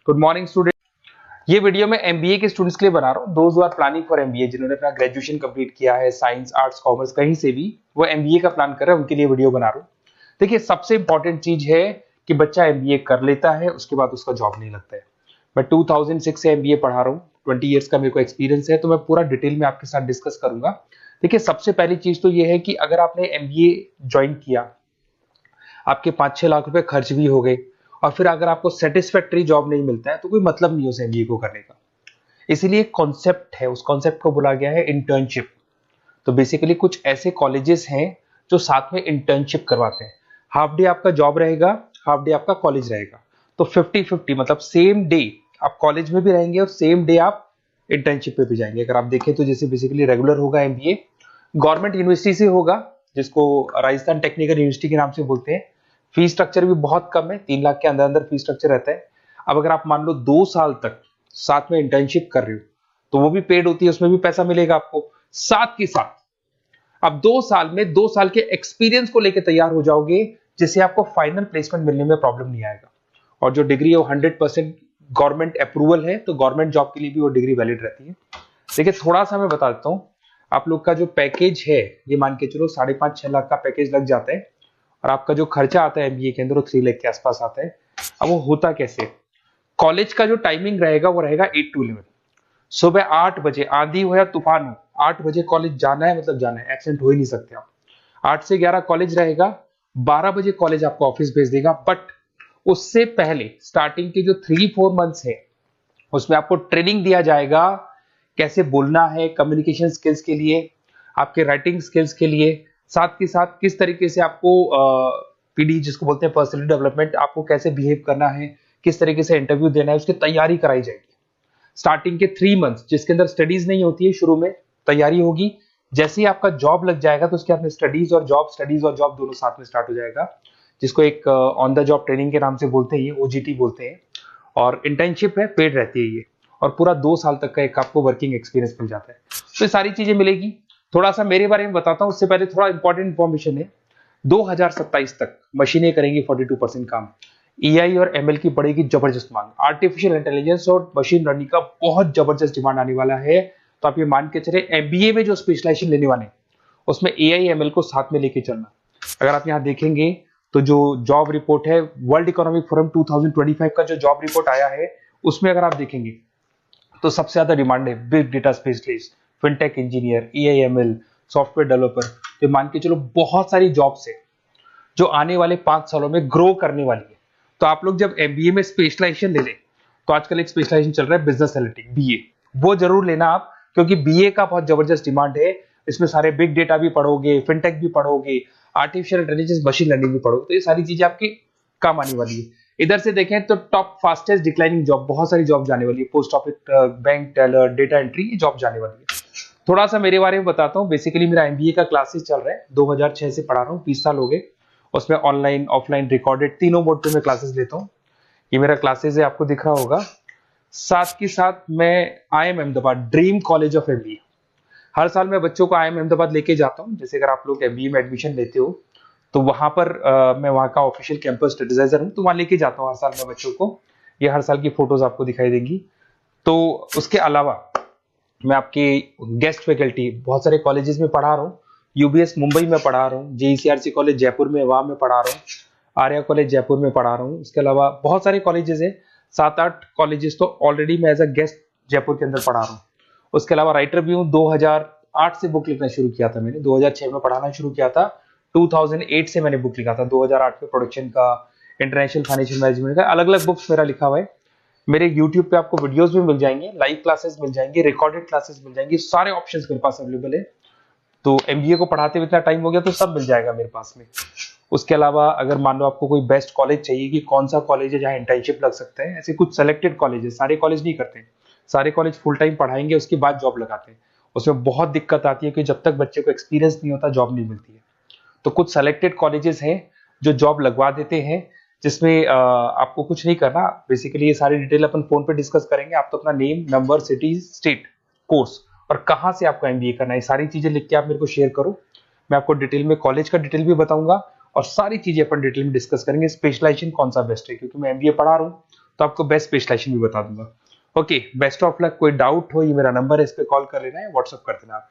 Good morning student. ये video मैं MBA के स्टूडेंट्स के लिए बना रहा हूँ। Those who are planning for MBA, जिन्होंने अपना ग्रेजुएशन कंप्लीट किया है, साइंस आर्ट्स कॉमर्स कहीं से भी वो एमबीए का प्लान कर रहे हैं, उनके लिए वीडियो बना रहा हूँ। देखिए, सबसे इंपॉर्टेंट चीज है कि बच्चा एमबीए कर लेता है, उसके बाद उसका जॉब नहीं लगता है। मैं 2006 से एमबीए पढ़ा रहा हूँ, 20 ईयर्स का मेरे को एक्सपीरियंस है, तो मैं पूरा डिटेल में आपके साथ डिस्कस करूंगा। देखिए, सबसे पहली चीज तो ये है कि अगर आपने एमबीए ज्वाइन किया, आपके 5-6 लाख रुपए खर्च भी हो गए और फिर अगर आपको सेटिस्फैक्टरी जॉब नहीं मिलता है तो कोई मतलब नहीं उस एमबीए को करने का। इसीलिए कॉन्सेप्ट है, उस कॉन्सेप्ट को बोला गया है इंटर्नशिप। तो बेसिकली कुछ ऐसे कॉलेजेस हैं जो साथ में इंटर्नशिप करवाते हैं। हाफ डे आपका जॉब रहेगा, हाफ डे आपका कॉलेज रहेगा। तो 50-50 मतलब सेम डे आप कॉलेज में भी रहेंगे और सेम डे आप इंटर्नशिप पे भी जाएंगे। अगर आप देखें तो जैसे बेसिकली रेगुलर होगा एमबीए, गवर्नमेंट यूनिवर्सिटी से होगा, जिसको राजस्थान टेक्निकल यूनिवर्सिटी के नाम से बोलते हैं। फीस स्ट्रक्चर भी बहुत कम है, 3 लाख के अंदर अंदर फीस स्ट्रक्चर रहता है। अब अगर आप मान लो 2 साल तक साथ में इंटर्नशिप कर रहे हो तो वो भी पेड होती है, उसमें भी पैसा मिलेगा आपको। साथ के साथ अब 2 साल में 2 साल के एक्सपीरियंस को लेकर तैयार हो जाओगे, जिससे आपको फाइनल प्लेसमेंट मिलने में प्रॉब्लम नहीं आएगा। और जो डिग्री है वो 100% गवर्नमेंट अप्रूवल है, तो गवर्नमेंट जॉब के लिए भी वो डिग्री वैलिड रहती है। देखिए, थोड़ा सा मैं बता देता हूँ। आप लोग का जो पैकेज है, ये मान के चलो 5.5-6 लाख का पैकेज लग जाता है और आपका जो खर्चा आता है एमबीए के अंदर वो 3 लाख के आसपास आता है। अब वो होता कैसे? कॉलेज का जो टाइमिंग रहेगा वो रहेगा 8 to 11। सुबह 8 बजे, आंधी हो या तूफान हो, 8 बजे कॉलेज जाना है, मतलब जाना है, एब्सेंट हो ही नहीं सकते आप। 8 से 11 कॉलेज रहेगा, 12 बजे कॉलेज आपको ऑफिस भेज देगा। बट उससे पहले स्टार्टिंग के जो 3-4 मंथ्स है उसमें आपको ट्रेनिंग दिया जाएगा, कैसे बोलना है, कम्युनिकेशन स्किल्स के लिए, आपके राइटिंग स्किल्स के लिए, साथ के साथ किस तरीके से आपको पीडी जिसको बोलते हैं पर्सनैलिटी डेवलपमेंट, आपको कैसे बिहेव करना है, किस तरीके से इंटरव्यू देना है, उसकी तैयारी कराई जाएगी। स्टार्टिंग के 3 मंथ्स जिसके अंदर स्टडीज नहीं होती है, शुरू में तैयारी होगी। जैसे ही आपका जॉब लग जाएगा तो उसके बाद में स्टडीज और जॉब दोनों साथ में स्टार्ट हो जाएगा, जिसको एक ऑन द जॉब ट्रेनिंग के नाम से बोलते हैं, ये ओजीटी बोलते हैं। और इंटर्नशिप है, पेड रहती है ये, और पूरा 2 साल तक का एक आपको वर्किंग एक्सपीरियंस मिल जाता है। तो ये सारी चीजें मिलेगी। थोड़ा सा मेरे बारे में बताता हूँ, उससे पहले थोड़ा इंपॉर्टेंट इंफॉर्मेशन है। 2027 तक मशीनें करेंगी 42% काम। एआई और एमएल की बढ़ेगी जबरदस्त मांग। आर्टिफिशियल इंटेलिजेंस और मशीन लर्निंग का बहुत जबरदस्त डिमांड आने वाला है। तो आप ये मान के चले, एमबीए में जो स्पेशलाइजेशन लेने वाले उसमें एआई एमएल को साथ में लेके चलना। अगर आप यहाँ देखेंगे तो जो जॉब रिपोर्ट है, वर्ल्ड इकोनॉमिक फोरम 2025 का जो जॉब रिपोर्ट आया है, उसमें अगर आप देखेंगे तो सबसे ज्यादा डिमांड है big data specialist, fintech engineer, AIML, software developer. तो मान के चलो बहुत सारी जॉब्स है जो आने वाले 5 सालों में ग्रो करने वाली है। तो आप लोग जब एमबीए में स्पेशलाइजेशन ले लें, तो आजकल एक स्पेशलाइजेशन चल रहा है बिजनेस एनालिटिक्स, बीए, वो जरूर लेना आप, क्योंकि बीए का बहुत जबरदस्त डिमांड है। इसमें सारे बिग डेटा भी पढ़ोगे, फिनटेक भी पढ़ोगे, आर्टिफिशियल इंटेलिजेंस, मशीन लर्निंग भी पढ़ोगे, तो ये सारी चीजें आपकी काम आने वाली है। इधर से देखें तो टॉप फास्टेस्ट डिक्लाइनिंग जॉब, बहुत सारी जॉब जाने वाली है, post office, bank teller, data entry, ये जॉब जाने वाली है। थोड़ा सा मेरे बारे में बताता हूँ। बेसिकली मेरा एमबीए का क्लासेस चल रहा है, 2006 से पढ़ा रहा हूँ, 20 साल हो गए। उसमें ऑनलाइन, ऑफलाइन, रिकॉर्डेड, तीनों मोड पे मैं क्लासेस लेता हूँ। ये मेरा क्लासेस है, आपको दिख रहा होगा। साथ के साथ मैं IIM Ahmedabad, dream college of MBA, हर साल मैं बच्चों को IIM अहमदाबाद लेके जाता हूँ। जैसे अगर आप लोग एमबीए में एडमिशन लेते हो तो वहां पर मैं वहां का ऑफिशियल कैंपस एडवाइजर हूँ, तो वहां लेके जाता हूँ हर साल मैं बच्चों को। ये हर साल की फोटोज आपको दिखाई देंगी। तो उसके अलावा मैं आपके गेस्ट फैकल्टी बहुत सारे कॉलेजेस में पढ़ा रहा हूँ। यूबीएस मुंबई में पढ़ा रहा हूँ, जेईसीआरसी कॉलेज जयपुर में, वहां में पढ़ा रहा हूँ, आर्या कॉलेज जयपुर में पढ़ा रहा हूँ। उसके अलावा बहुत सारे कॉलेजेस है, 7-8 कॉलेजेस तो ऑलरेडी मैं एज अ गेस्ट जयपुर के अंदर पढ़ा रहा हूँ। उसके अलावा राइटर भी हूँ। 2008 से बुक लिखना शुरू किया था मैंने, 2006 में पढ़ाना शुरू किया था, 2008 से मैंने बुक लिखा था। 2008 में प्रोडक्शन का, इंटरनेशनल फाइनेंशियल मैनेजमेंट का, अलग अलग बुक्स मेरा लिखा हुआ है। मेरे यूट्यूब पे आपको वीडियोस भी मिल जाएंगे, लाइव क्लासेस मिल जाएंगे, रिकॉर्डेड क्लासेस मिल जाएंगे, सारे ऑप्शंस मेरे पास अवेलेबल है। तो एमबीए को पढ़ाते हुए इतना टाइम हो गया तो सब मिल जाएगा मेरे पास में। उसके अलावा अगर मान लो आपको कोई बेस्ट कॉलेज चाहिए कि कौन सा कॉलेज है जहाँ इंटर्नशिप लग सकते हैं, ऐसे कुछ सेलेक्टेड कॉलेज है, सारे कॉलेज नहीं करते, सारे कॉलेज फुल टाइम पढ़ाएंगे उसके बाद जॉब लगाते हैं। उसमें बहुत दिक्कत आती है कि जब तक बच्चे को एक्सपीरियंस नहीं होता जॉब नहीं मिलती है। तो कुछ सेलेक्टेड कॉलेजेस हैं जो जॉब लगवा देते हैं, जिसमें आपको कुछ नहीं करना। बेसिकली ये सारी डिटेल अपन फोन पे डिस्कस करेंगे। आप तो अपना name, number, city, state, course और कहाँ से आपको एमबीए करना है, सारी चीजें लिख के आप मेरे को शेयर करो। मैं आपको डिटेल में कॉलेज का डिटेल भी बताऊंगा और सारी चीजें अपन डिटेल में डिस्कस करेंगे। स्पेशलाइजेशन कौन सा बेस्ट है, क्योंकि मैं एमबीए पढ़ा रहा हूँ तो आपको बेस्ट स्पेशलाइजेशन भी बता दूंगा। Okay, best of luck. कोई डाउट हो, ये मेरा नंबर है, इस पे कॉल कर लेना है, व्हाट्सअप कर देना आप।